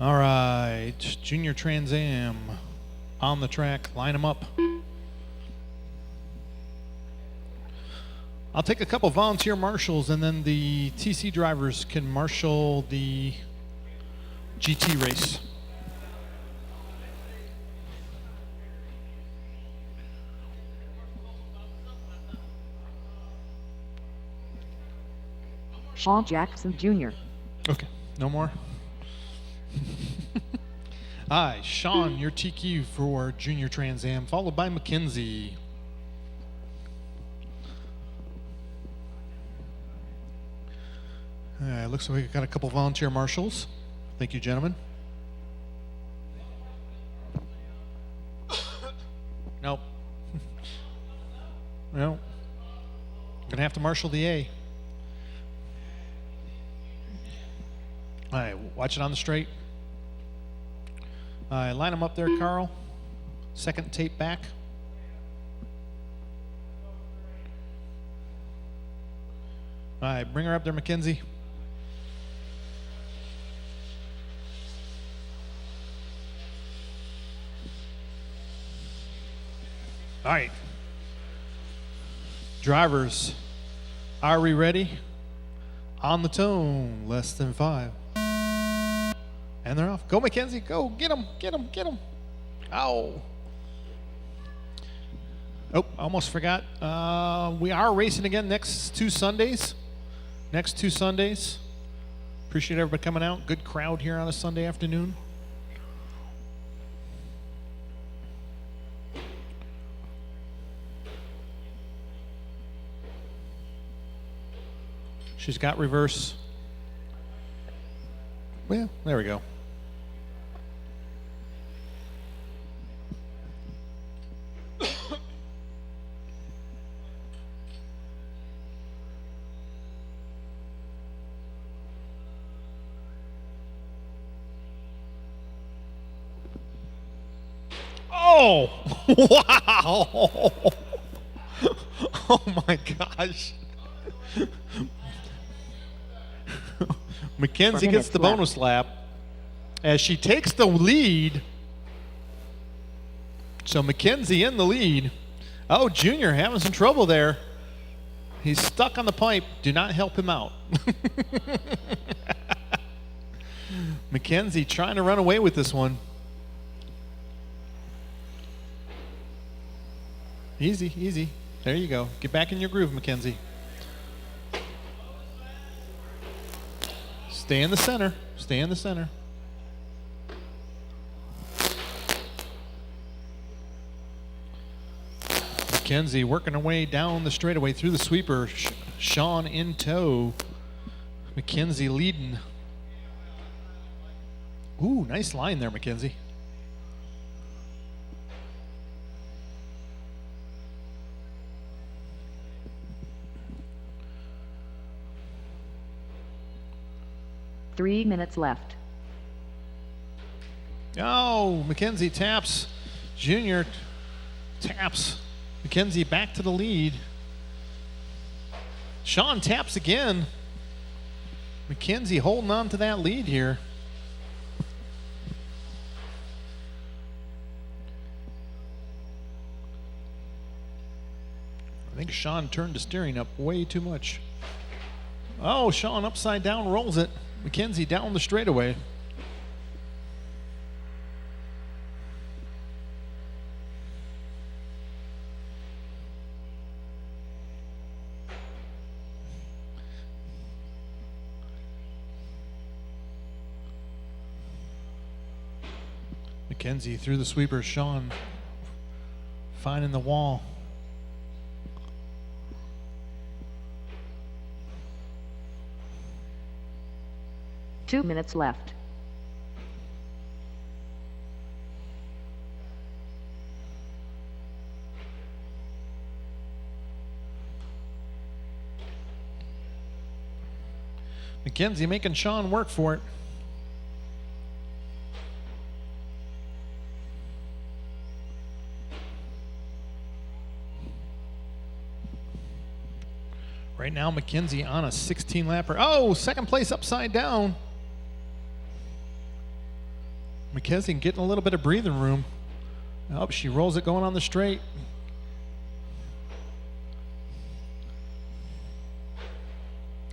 All right, Junior Trans Am on the track. Line them up. I'll take a couple volunteer marshals, and then the TC drivers can marshal the GT race. Sean Jackson Jr. Okay, no more. Hi, Sean, your TQ for Junior Trans Am, followed by Mackenzie. Looks like we got a couple volunteer marshals. Thank you, gentlemen. Nope. No. Gonna have to marshal the A. All right, watch it on the straight. All right, line them up there, Carl. Second tape back. All right, bring her up there, Mackenzie. All right. Drivers, are we ready? On the tone, less than 5. And they're off. Go, Mackenzie, go. Get them, get them, get them. Ow. Oh, almost forgot. We are racing again next 2 Sundays. Next 2 Sundays. Appreciate everybody coming out. Good crowd here on a Sunday afternoon. She's got reverse. Well, there we go. Oh, wow. Oh my gosh. Mackenzie gets the bonus lap as she takes the lead. So Mackenzie in the lead. Oh, Junior having some trouble there. He's stuck on the pipe. Do not help him out. Mackenzie trying to run away with this one. Easy, easy. There you go. Get back in your groove, Mackenzie. Stay in the center. Stay in the center. Mackenzie working her way down the straightaway through the sweeper. Sean in tow. Mackenzie leading. Ooh, nice line there, Mackenzie. Three minutes left. Oh, Mackenzie taps. Junior taps. Mackenzie back to the lead. Sean taps again. Mackenzie holding on to that lead here. I think Sean turned the steering up way too much. Oh, Sean upside down rolls it. Mackenzie down the straightaway. Mackenzie through the sweeper. Sean finding the wall. Two minutes left. Mackenzie making Sean work for it. Right now, Mackenzie on a 16-lapper. Oh, second place upside down. Mackenzie getting a little bit of breathing room. Oh, she rolls it going on the straight.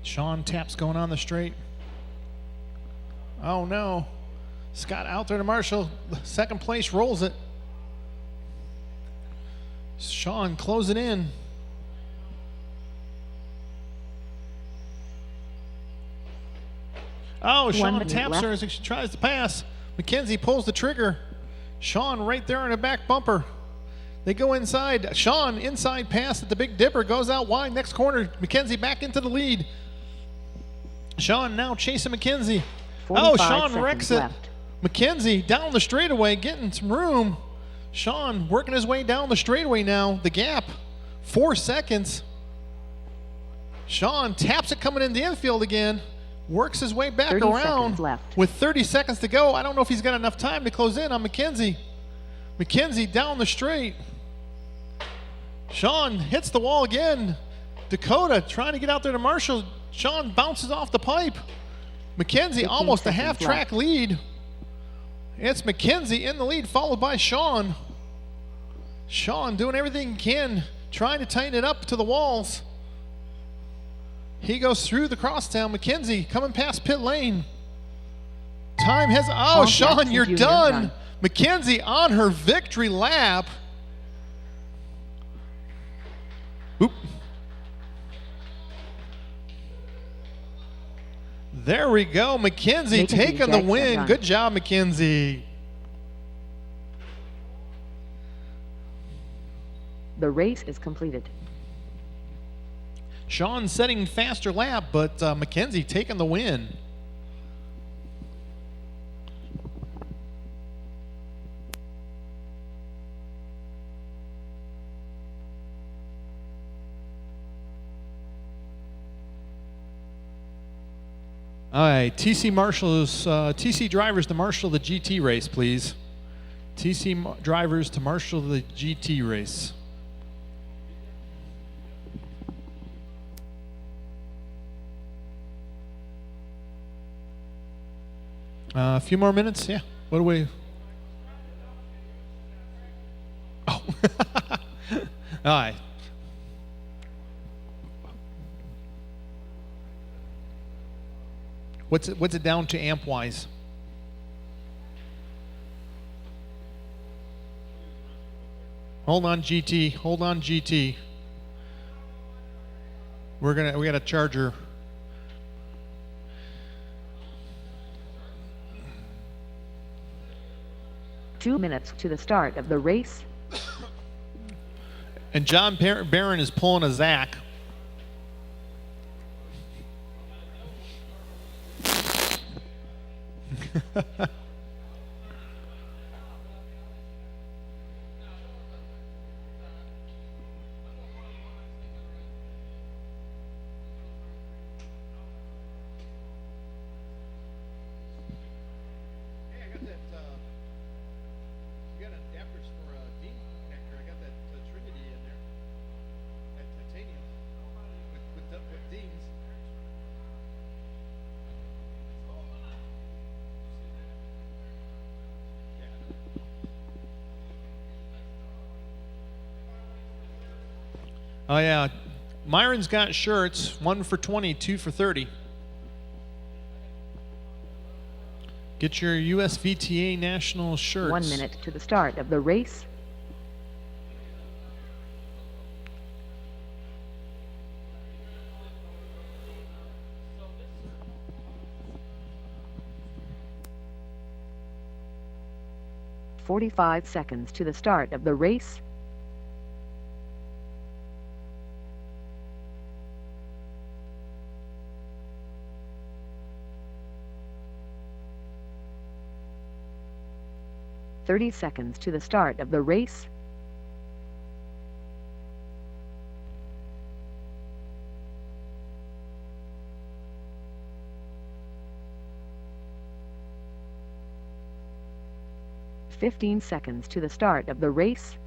Sean taps going on the straight. Oh no. Scott out there to Marshall. Second place rolls it. Sean closing in. Oh, Sean taps her as she tries to pass. Mackenzie pulls the trigger. Sean right there on a back bumper. They go inside. Sean inside pass at the Big Dipper. Goes out wide. Next corner. Mackenzie back into the lead. Sean now chasing Mackenzie. Oh, Sean wrecks it. Mackenzie down the straightaway getting some room. Sean working his way down the straightaway now. The gap, 4 seconds. Sean taps it coming in the infield again. Works his way back around with 30 seconds to go. I don't know if he's got enough time to close in on Mackenzie. Mackenzie down the straight. Sean hits the wall again. Dakota trying to get out there to Marshall. Sean bounces off the pipe. Mackenzie almost a half-track lead. It's Mackenzie in the lead, followed by Sean. Sean doing everything he can, trying to tighten it up to the walls. He goes through the crosstown. Mackenzie coming past pit lane. Time has, oh, Sean, you're done. Mackenzie on her victory lap. Oop. There we go. Mackenzie taking the win. Good job, Mackenzie. The race is completed. Sean setting faster lap, but Mackenzie taking the win. All right, TC drivers to marshal the GT race, please. Drivers to marshal the GT race. A few more minutes, yeah. What do we? Oh, all right. What's it down to amp wise? Hold on, GT. Hold on, GT. We got a charger. Two minutes to the start of the race. And John Barron is pulling a Zach. Oh yeah, Myron's got shirts, 1 for 20, 2 for 30. Get your USVTA national shirts. 1 minute to the start of the race. "45 seconds to the start of the race. "30 seconds to the start of the race. "15 seconds to the start of the race.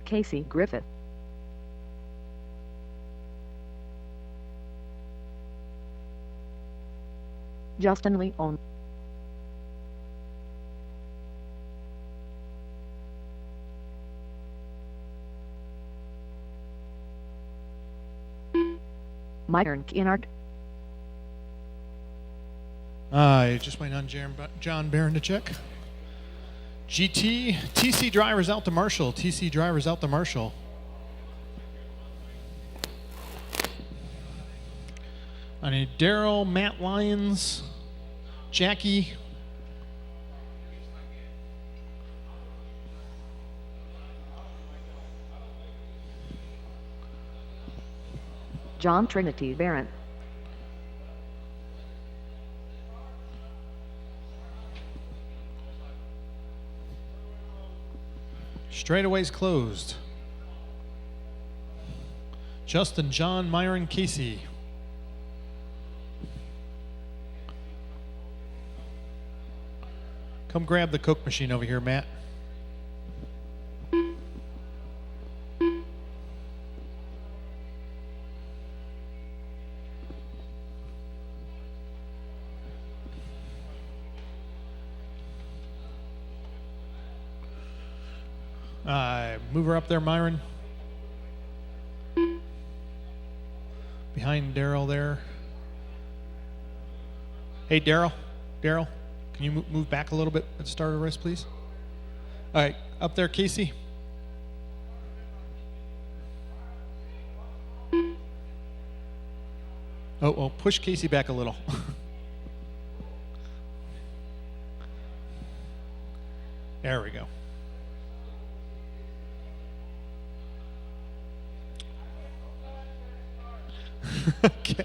Casey Griffith. Justin Leon. Myron Kinnard. Just waiting on John Barron to check. TC drivers out to Marshall. TC drivers out to Marshall. I need Daryl, Matt Lyons, Jackie. John Trinity Barron. Straightaways closed. Justin, John, Myron, Casey. Come grab the Coke machine over here, Matt. Move her up there, Myron. Behind Daryl there. Hey, Daryl, can you move back a little bit at the start of the race, please? All right, up there, Casey. Oh, push Casey back a little. There we go. Okay.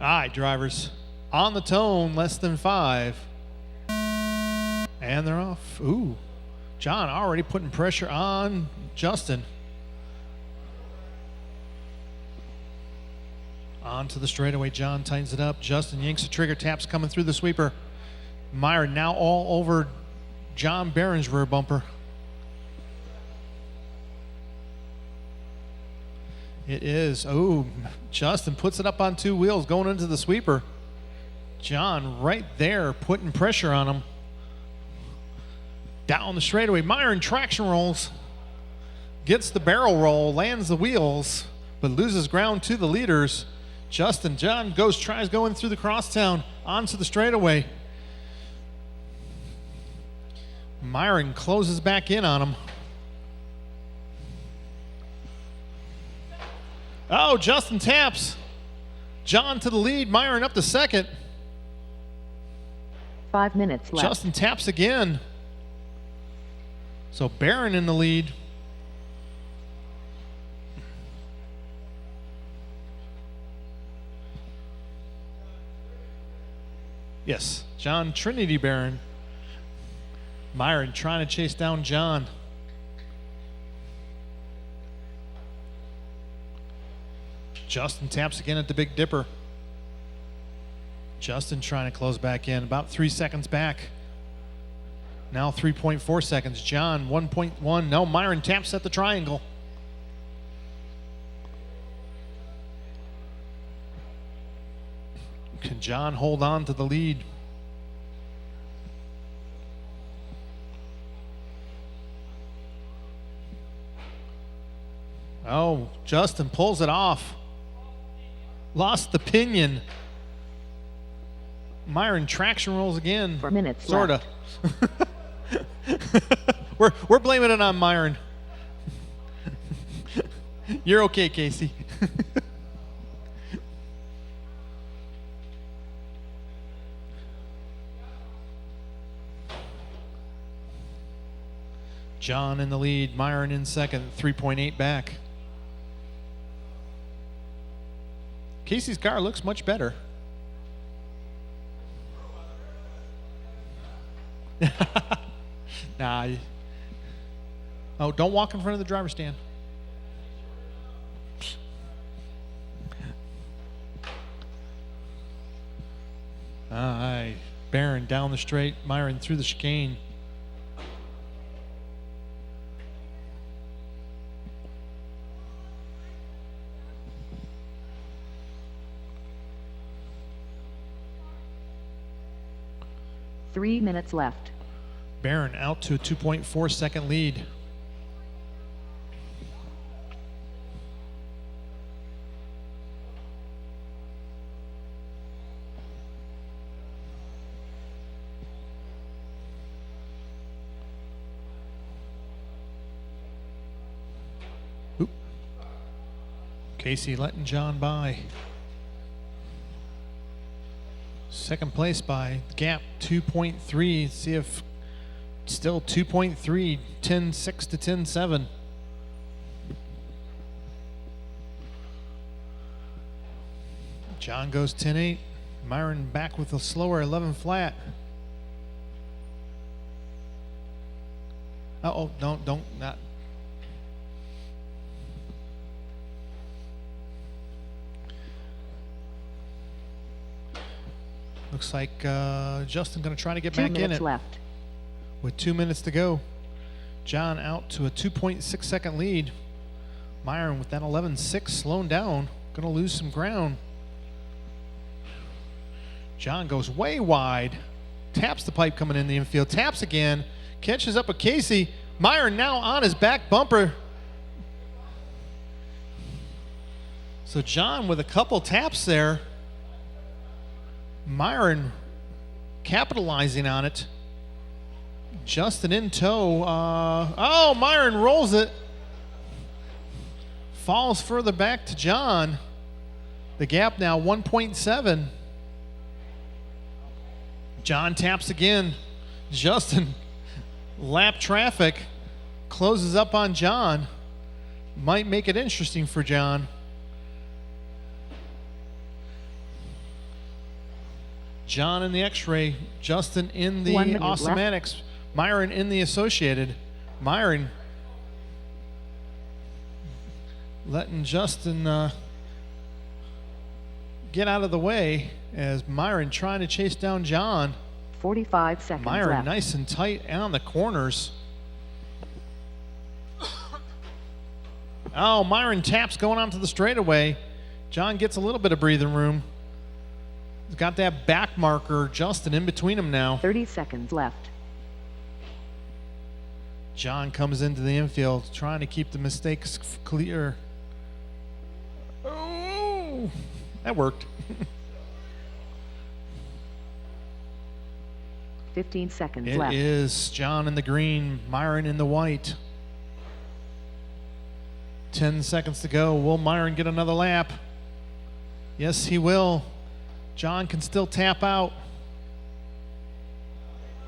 All right, drivers. On the tone, less than 5. And they're off. Ooh. John already putting pressure on Justin. Onto the straightaway. John tightens it up. Justin yanks the trigger. Taps coming through the sweeper. Myron now all over John Barron's rear bumper. It is. Oh, Justin puts it up on 2 wheels going into the sweeper. John right there putting pressure on him. Down the straightaway. Myron traction rolls. Gets the barrel roll, lands the wheels, but loses ground to the leaders. John tries going through the crosstown onto the straightaway. Myron closes back in on him. Oh, Justin taps. John to the lead. Myron up to second. 5 minutes left. Justin taps again. So Barron in the lead. Yes, John Trinity Barron. Myron trying to chase down John. Justin taps again at the Big Dipper. Justin trying to close back in, about 3 seconds back. Now 3.4 seconds. John 1.1. No, Myron taps at the triangle. Can John hold on to the lead? Oh, Justin pulls it off. Lost the pinion. Myron traction rolls again. 4 minutes sorta. left. We're blaming it on Myron. You're okay, Casey. John in the lead, Myron in second, 3.8 back. Casey's car looks much better. Nah. Oh, don't walk in front of the driver's stand. All right. Barron down the straight, Myron through the chicane. 3 minutes left. Barron out to a 2.4 second lead. Oop. Casey letting John by. Second place by gap 2.3. See if still 2.3, 10.6 to 10.7. John goes 10.8. Myron back with a slower 11 flat. Uh-oh, don't, not. Looks like Justin going to try to get back in it. 2 minutes left. With 2 minutes to go. John out to a 2.6 second lead. Myron with that 11.6 slowing down. Going to lose some ground. John goes way wide. Taps the pipe coming in the infield. Taps again. Catches up with Casey. Myron now on his back bumper. So John with a couple taps there. Myron capitalizing on it. Justin in tow. Oh, Myron rolls it. Falls further back to John. The gap now 1.7. John taps again. Justin, lap traffic, closes up on John. Might make it interesting for John. John in the X-Ray, Justin in the Automatics, Myron in the Associated. Myron letting Justin get out of the way as Myron trying to chase down John. 45 seconds Myron left. nice and tight and on the corners. Oh, Myron taps going onto the straightaway. John gets a little bit of breathing room. He's got that back marker, Justin, in between them now. 30 seconds left. John comes into the infield, trying to keep the mistakes clear. Oh, that worked. 15 seconds It left. is John in the green, Myron in the white. 10 seconds to go. Will Myron get another lap? Yes, he will. John can still tap out.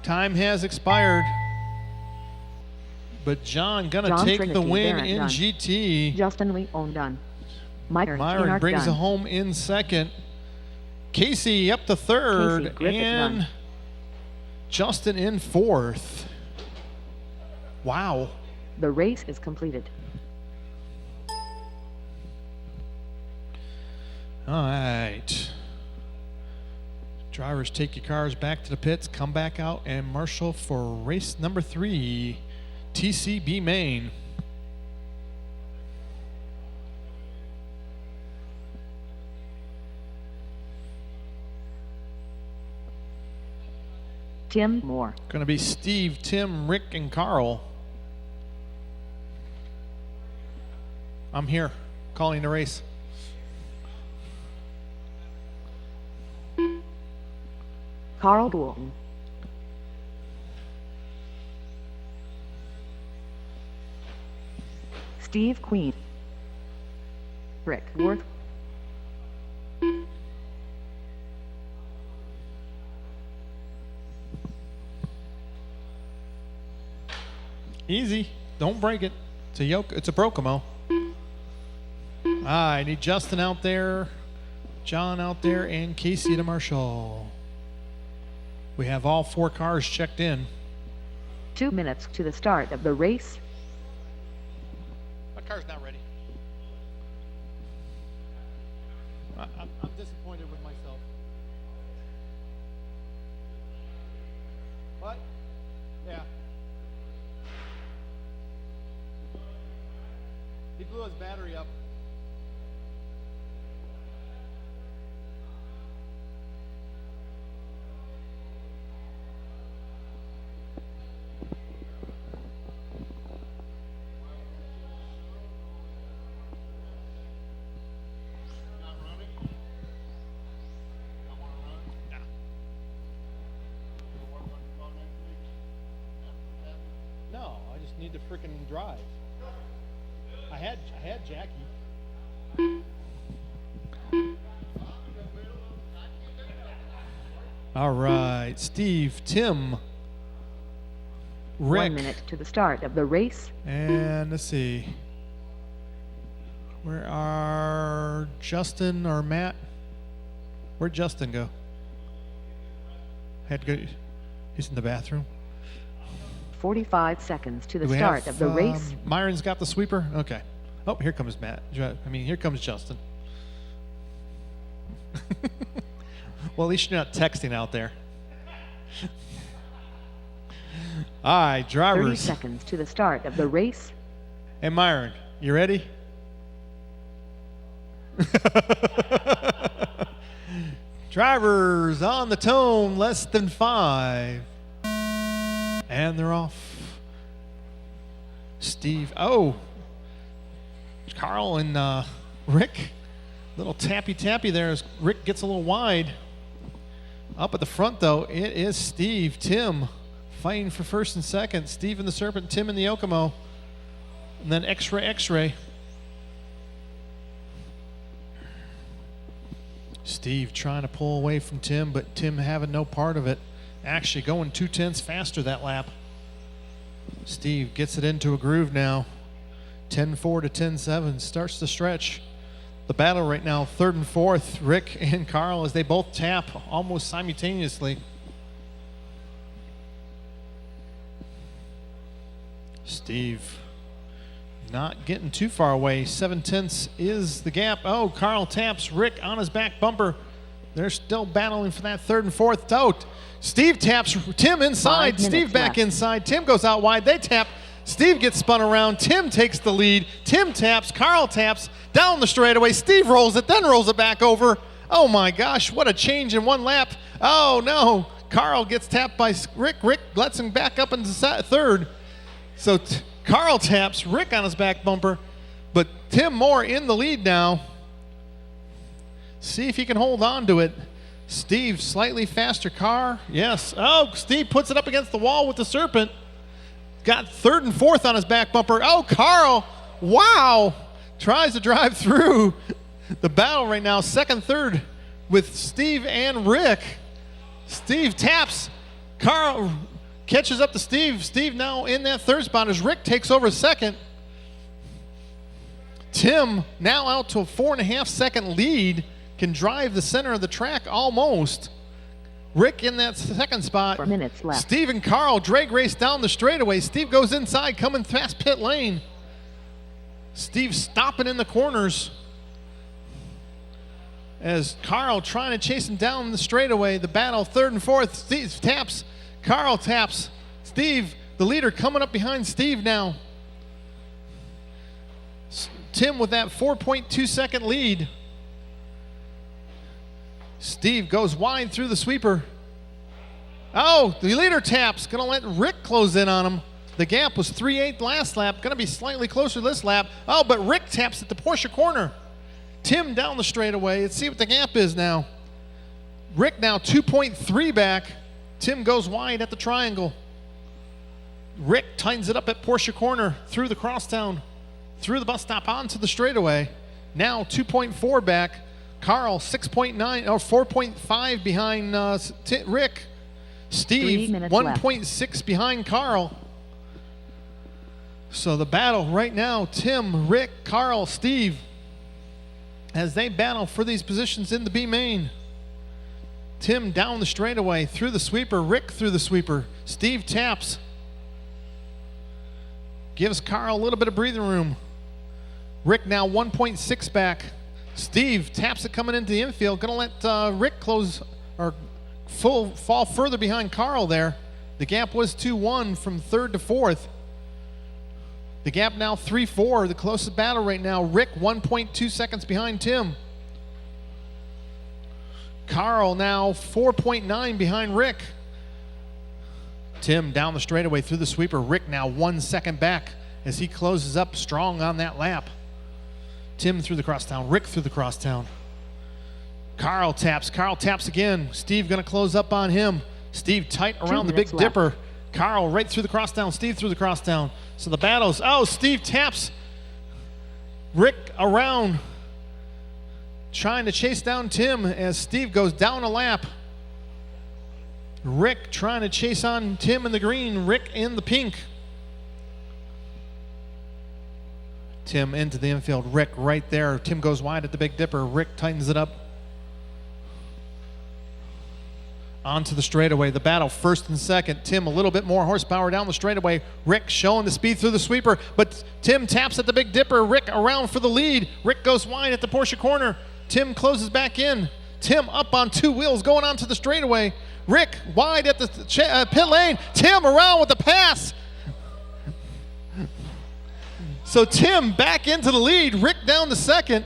Time has expired. But John gonna take Trinity, the win Barrett in done. GT. Justin Leon done. Myron Keenart brings done. it home in second. Casey up to third. Casey Griffith And done. Justin in fourth. Wow. The race is completed. All right. Drivers, take your cars back to the pits, come back out and marshal for race number 3, TCB Main. Tim Moore. Going to be Steve, Tim, Rick, and Carl. I'm here, calling the race. Carl Boulton. Steve Queen. Rick Worth. Easy, don't break it. It's a yoke, it's a Brokemo. I need Justin out there, John out there, and Casey to marshal. We have all 4 cars checked in. 2 minutes to the start of the race. My car's not ready. I'm disappointed with myself. What? Yeah. He blew his battery up. need to freaking drive. I had Jackie. All right, Steve, Tim, Rick. 1 minute to the start of the race. And let's see. Where are Justin or Matt? Where'd Justin go? Had to go. He's in the bathroom. 45 seconds to the start of the race. Myron's got the sweeper? Okay. Oh, here comes Matt. Here comes Justin. Well, at least you're not texting out there. All right, drivers. 30 seconds to the start of the race. Hey, Myron, you ready? Drivers on the tone, less than 5. And they're off. Steve, Carl and Rick. Little tappy there as Rick gets a little wide. Up at the front, though, it is Steve, Tim fighting for first and second. Steve in the Serpent, Tim in the Yokomo. And then X-Ray. Steve trying to pull away from Tim, but Tim having no part of it. Actually going 0.2 faster that lap. Steve gets it into a groove now. 10-4 to 10-7, starts the stretch. The battle right now, 3rd and 4th, Rick and Carl, as they both tap almost simultaneously. Steve not getting too far away. 7/10 is the gap. Oh, Carl taps Rick on his back bumper. They're still battling for that 3rd and 4th out. Steve taps Tim inside. Steve back inside. Tim goes out wide. They tap. Steve gets spun around. Tim takes the lead. Tim taps. Carl taps down the straightaway. Steve rolls it, then rolls it back over. Oh my gosh, what a change in one lap. Oh no. Carl gets tapped by Rick. Rick lets him back up into 3rd. So Carl taps Rick on his back bumper, but Tim Moore in the lead now. See if he can hold on to it. Steve, slightly faster car. Yes. Oh, Steve puts it up against the wall with the Serpent. Got 3rd and 4th on his back bumper. Oh, Carl, wow. Tries to drive through the battle right now. 2nd, 3rd with Steve and Rick. Steve taps. Carl catches up to Steve. Steve now in that 3rd spot as Rick takes over 2nd. Tim now out to a 4.5-second lead. Can drive the center of the track almost. Rick in that 2nd spot. 4 minutes left. Steve and Carl drag race down the straightaway. Steve goes inside, coming fast pit lane. Steve stopping in the corners as Carl trying to chase him down the straightaway. The battle, 3rd and 4th. Steve taps. Carl taps. Steve, the leader, coming up behind Steve now. Tim with that 4.2-second lead. Steve goes wide through the sweeper. Oh, the leader taps. Going to let Rick close in on him. The gap was 3/8 last lap. Going to be slightly closer this lap. Oh, but Rick taps at the Porsche corner. Tim down the straightaway. Let's see what the gap is now. Rick now 2.3 back. Tim goes wide at the triangle. Rick tightens it up at Porsche corner through the crosstown, through the bus stop onto the straightaway. Now 2.4 back. Carl 6.9 or 4.5 behind Rick. Steve 1.6 behind Carl. So the battle right now, Tim, Rick, Carl, Steve, as they battle for these positions in the B main. Tim down the straightaway through the sweeper. Rick through the sweeper. Steve taps. Gives Carl a little bit of breathing room. Rick now 1.6 back. Steve taps it coming into the infield. Going to let Rick close or fall further behind Carl there. The gap was 2-1 from 3rd to 4th. The gap now 3-4. The closest battle right now. Rick 1.2 seconds behind Tim. Carl now 4.9 behind Rick. Tim down the straightaway through the sweeper. Rick now 1 second back as he closes up strong on that lap. Tim through the crosstown. Rick through the crosstown. Carl taps. Carl taps again. Steve going to close up on him. Steve tight around the Big Dipper. Carl right through the crosstown. Steve through the crosstown. So the battles. Oh, Steve taps Rick around, trying to chase down Tim as Steve goes down a lap. Rick trying to chase on Tim in the green, Rick in the pink. Tim into the infield, Rick right there. Tim goes wide at the Big Dipper. Rick tightens it up. Onto the straightaway, the battle first and second. Tim a little bit more horsepower down the straightaway. Rick showing the speed through the sweeper, but Tim taps at the Big Dipper. Rick around for the lead. Rick goes wide at the Porsche corner. Tim closes back in. Tim up on two wheels going onto the straightaway. Rick wide at the pit lane. Tim around with the pass. So Tim back into the lead. Rick down to second.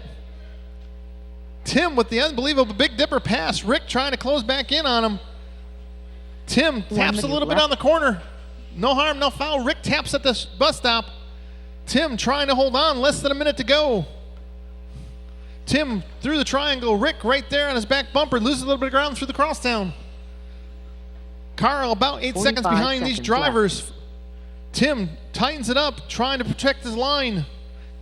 Tim with the unbelievable Big Dipper pass. Rick trying to close back in on him. Tim taps a little bit on the corner. No harm, no foul. Rick taps at the bus stop. Tim trying to hold on. Less than a minute to go. Tim through the triangle. Rick right there on his back bumper. Loses a little bit of ground through the crosstown. Carl about 8 seconds behind these drivers. Left. Tim tightens it up, trying to protect his line.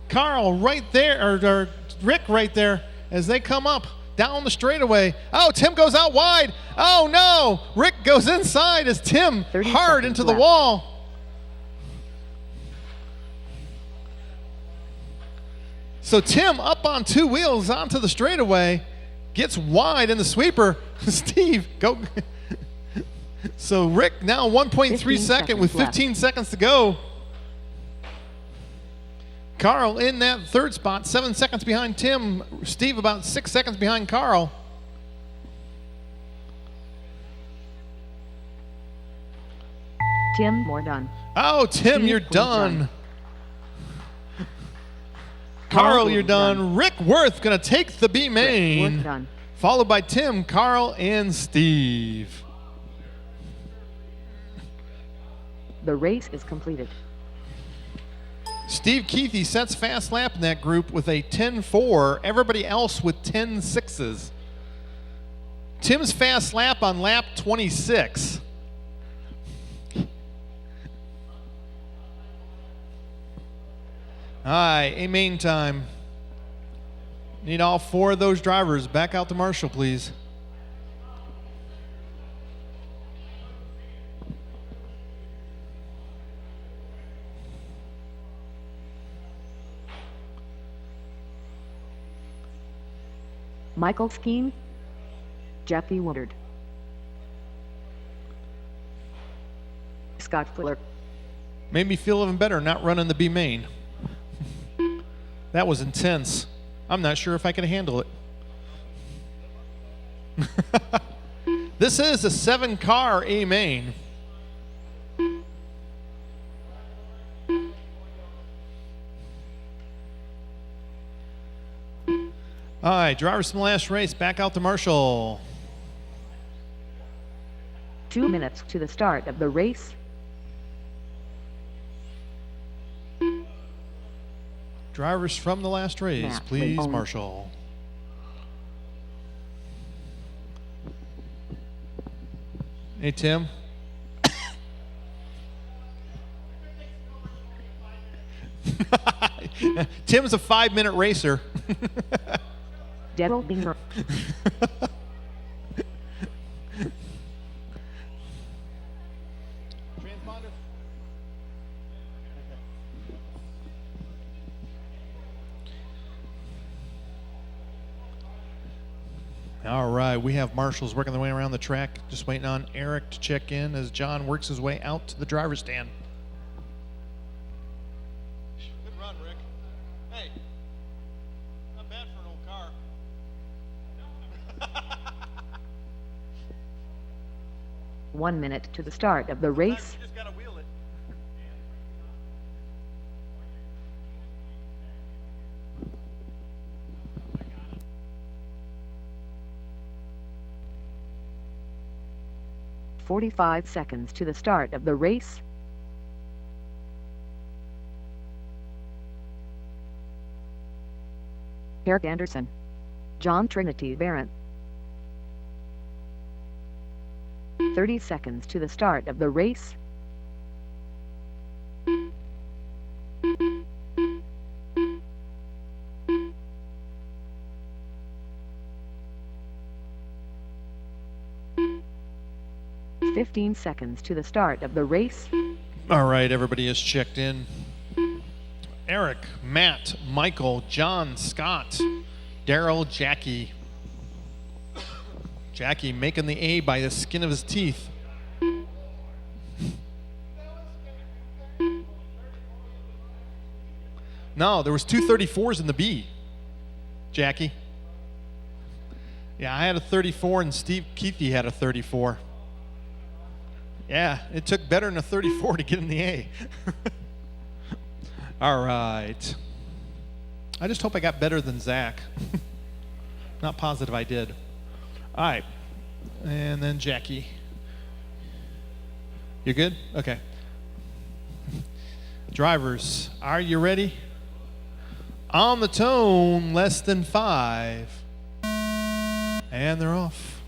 Carl right there, or Rick right there as they come up down the straightaway. Oh, Tim goes out wide. Oh no, Rick goes inside as Tim hard into the wall. So Tim up on two wheels onto the straightaway, gets wide in the sweeper. Steve, go. So Rick now 1.3 second with 15 seconds to go. Carl in that third spot, 7 seconds behind Tim. Steve about 6 seconds behind Carl. Tim, more done. Oh, Tim, Steve, you're done. Carl, you're done. Rick Worth going to take the B main. Followed by Tim, Carl, and Steve. The race is completed. Steve Keithy sets fast lap in that group with a 10.4. Everybody else with 10.6s. Tim's fast lap on lap 26. All right, A main time. Need all four of those drivers back out to Marshall, please. Michael Skeen, Jeffy Woodard, Scott Fuller. Made me feel even better not running the B main. That was intense. I'm not sure if I can handle it. This is a 7-car A main. All right, drivers from the last race, back out to Marshall. 2 minutes to the start of the race. Drivers from the last race, please, Marshall. Hey, Tim. Tim's a 5-minute racer. Daryl Binger. Transponder. All right, we have marshals working their way around the track, just waiting on Eric to check in as John works his way out to the driver's stand. Good run, Rick. Hey, not bad for an old car. 1 minute to the start of the race. You just gotta wheel it. 45 seconds to the start of the race. Eric Anderson, John Trinity Barrett. 30 seconds to the start of the race. 15 seconds to the start of the race. All right, everybody is checked in. Eric, Matt, Michael, John, Scott, Daryl, Jackie. Jackie making the A by the skin of his teeth. No, there was 234s in the B, Jackie. Yeah, I had a 34 and Steve Keithy had a 34. Yeah, it took better than a 34 to get in the A. All right. I just hope I got better than Zach. Not positive I did. All right. And then Jackie. You good? Okay. Drivers, are you ready? On the tone, less than 5. And they're off.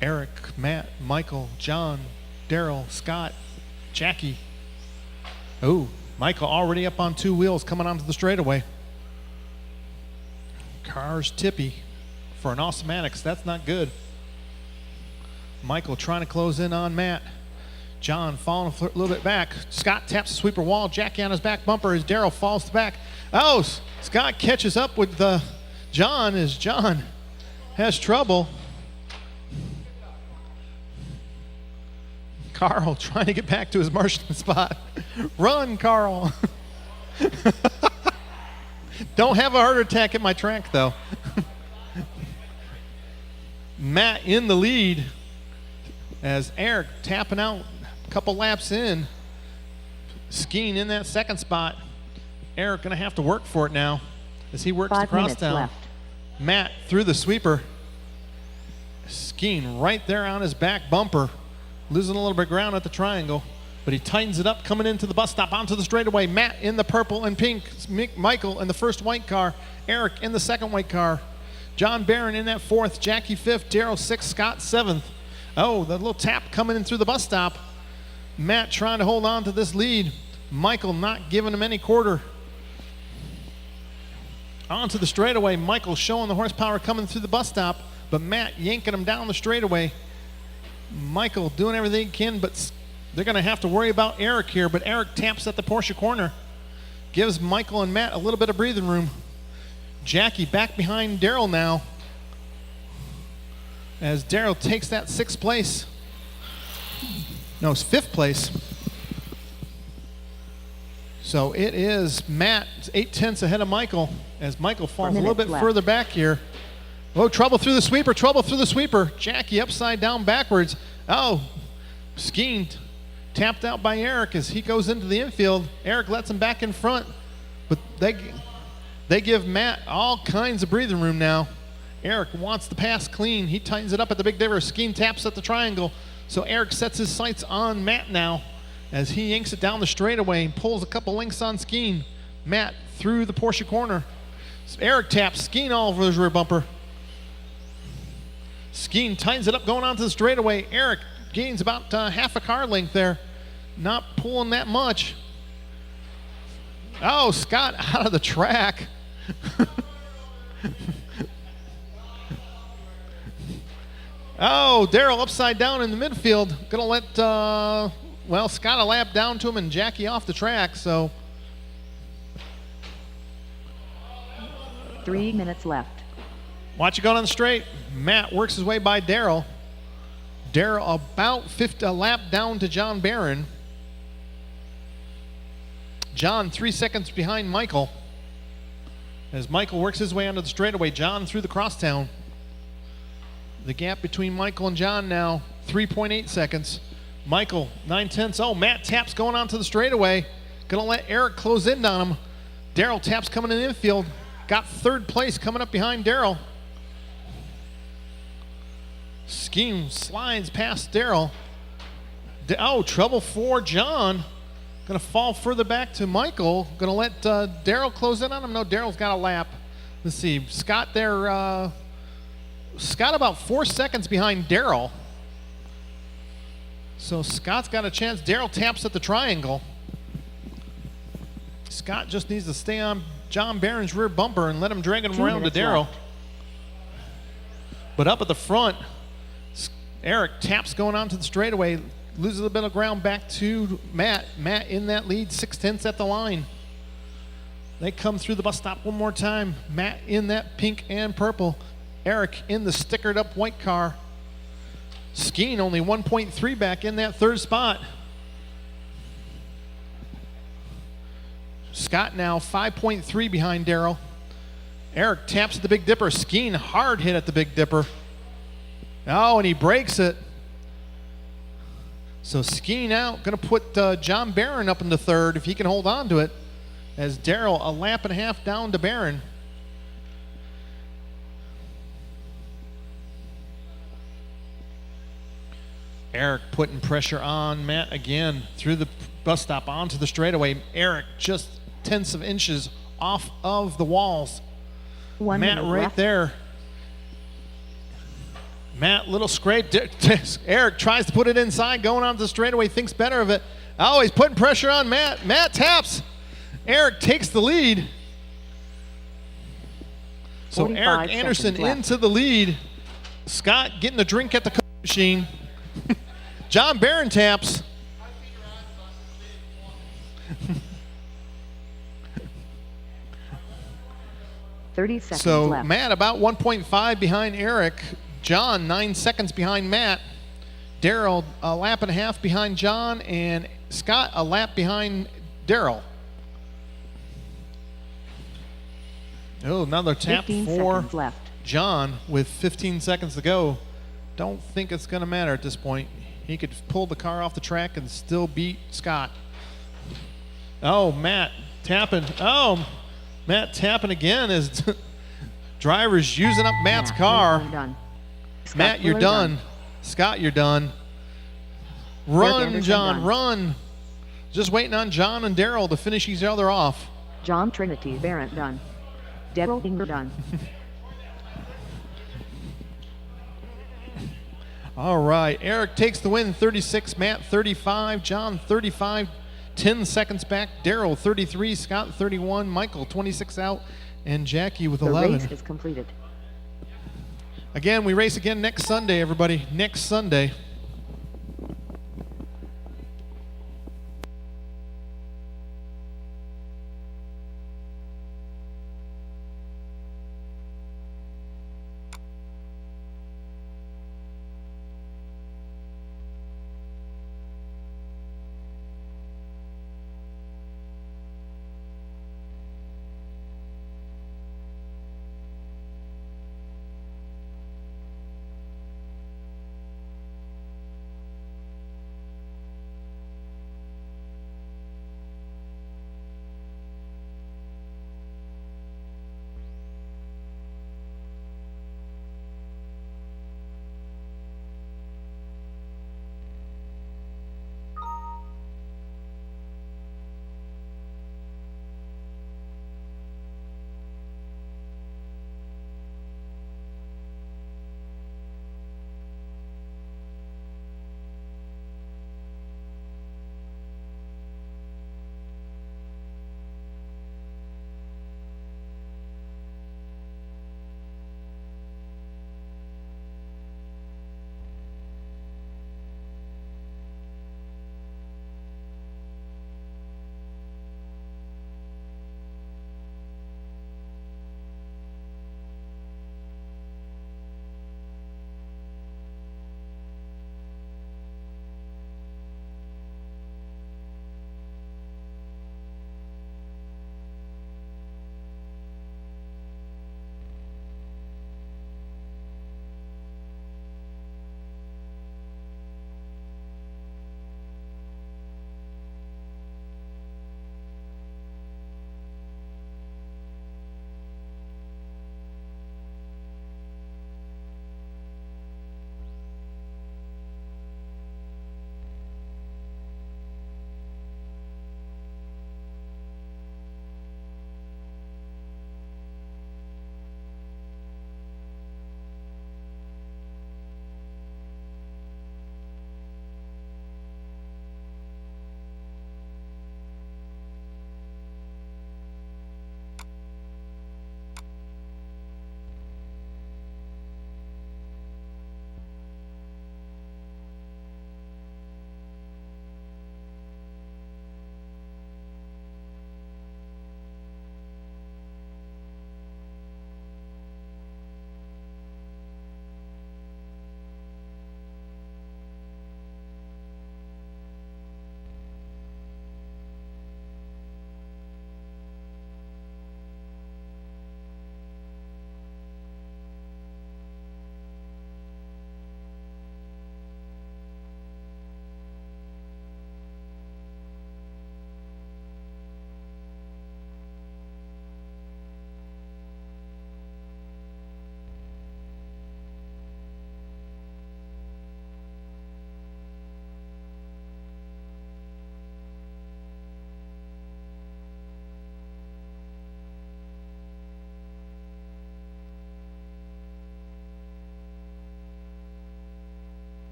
Eric, Matt, Michael, John, Daryl, Scott, Jackie. Oh, Michael already up on 2 wheels coming onto the straightaway. Car's tippy for an Awesomatics. That's not good. Michael trying to close in on Matt. John falling a little bit back. Scott taps the sweeper wall. Jackie on his back bumper as Daryl falls back. Oh, Scott catches up with John as John has trouble. Carl trying to get back to his marshalling spot. Run, Carl. Don't have a heart attack at my track, though. Matt in the lead as Eric tapping out a couple laps in. Skeen in that second spot. Eric going to have to work for it now as he works the 5 cross minutes down. left. Matt through the sweeper. Skeen right there on his back bumper. Losing a little bit of ground at the triangle, but he tightens it up coming into the bus stop onto the straightaway. Matt in the purple and pink. Michael in the first white car. Eric in the second white car. John Barron in that 4th. Jackie 5th. Daryl 6th. Scott 7th. Oh, the little tap coming in through the bus stop. Matt trying to hold on to this lead. Michael not giving him any quarter. Onto the straightaway. Michael showing the horsepower coming through the bus stop, but Matt yanking him down the straightaway. Michael doing everything he can, but they're going to have to worry about Eric here. But Eric taps at the Porsche corner. Gives Michael and Matt a little bit of breathing room. Jackie back behind Daryl now. As Daryl takes that 6th place. No, it's 5th place. So it is Matt 8/10 ahead of Michael. As Michael falls a little bit further back here. Oh, trouble through the sweeper, trouble through the sweeper. Jackie upside down backwards. Oh, Skeen tapped out by Eric as he goes into the infield. Eric lets him back in front, but they give Matt all kinds of breathing room now. Eric wants the pass clean. He tightens it up at the big diver. Skeen taps at the triangle. So Eric sets his sights on Matt now as he yanks it down the straightaway and pulls a couple lengths on Skeen. Matt through the Porsche corner. So Eric taps Skeen all over his rear bumper. Skeen tightens it up going onto the straightaway. Eric gains about half a car length there. Not pulling that much. Oh, Scott out of the track. Oh, Daryl upside down in the midfield. Gonna let, Scott a lap down to him and Jackie off the track, so. 3 minutes left. Watch it going on the straight. Matt works his way by Daryl. Daryl about a lap down to John Barron. John 3 seconds behind Michael. As Michael works his way onto the straightaway, John through the crosstown. The gap between Michael and John now, 3.8 seconds. Michael, 9/10. Oh, Matt taps going onto the straightaway. Gonna let Eric close in on him. Daryl taps coming in the infield. Got 3rd place coming up behind Daryl. Skeen slides past Daryl. Oh, trouble for John. Gonna fall further back to Michael. Gonna let Daryl close in on him. No, Daryl's got a lap. Let's see, Scott there, Scott about 4 seconds behind Daryl. So Scott's got a chance. Daryl taps at the triangle. Scott just needs to stay on John Barron's rear bumper and let him drag him around to Daryl. But up at the front, Eric taps going onto the straightaway, loses a bit of ground back to Matt. Matt in that lead, 6/10 at the line. They come through the bus stop one more time. Matt in that pink and purple. Eric in the stickered up white car. Skeen only 1.3 back in that third spot. Scott now 5.3 behind Darrell. Eric taps at the Big Dipper. Skeen hard hit at the Big Dipper. Oh, and he breaks it. So Skeen out. Going to put John Barron up into third if he can hold on to it. As Darrell a lap and a half down to Barron. Eric putting pressure on Matt again through the bus stop onto the straightaway. Eric just tenths of inches off of the walls. Matt right left there. Matt, little scrape. Eric tries to put it inside, going onto the straightaway, thinks better of it. Oh, he's putting pressure on Matt. Matt taps. Eric takes the lead. So Eric Anderson into the lead. Scott getting a drink at the Coke machine. John Barron taps. 30 seconds so left. Matt about 1.5 behind Eric. John 9 seconds behind Matt. Darrell a lap and a half behind John, and Scott a lap behind Darrell. Oh, another tap for John with 15 seconds to go. Don't think it's going to matter at this point. He could pull the car off the track and still beat Scott. Oh, Matt tapping. Oh, Matt tapping again as drivers using up Matt's car. Matt, you're done. Scott, you're done. Run, John, run. Just waiting on John and Darrell to finish each other off. John Trinity Barrett done. Darrell Inger done. All right, Eric takes the win, 36, Matt 35, John 35, 10 seconds back, Darrell 33, Scott 31, Michael 26 out, and Jackie with 11. The race is completed. Again, we race again next Sunday, everybody, next Sunday.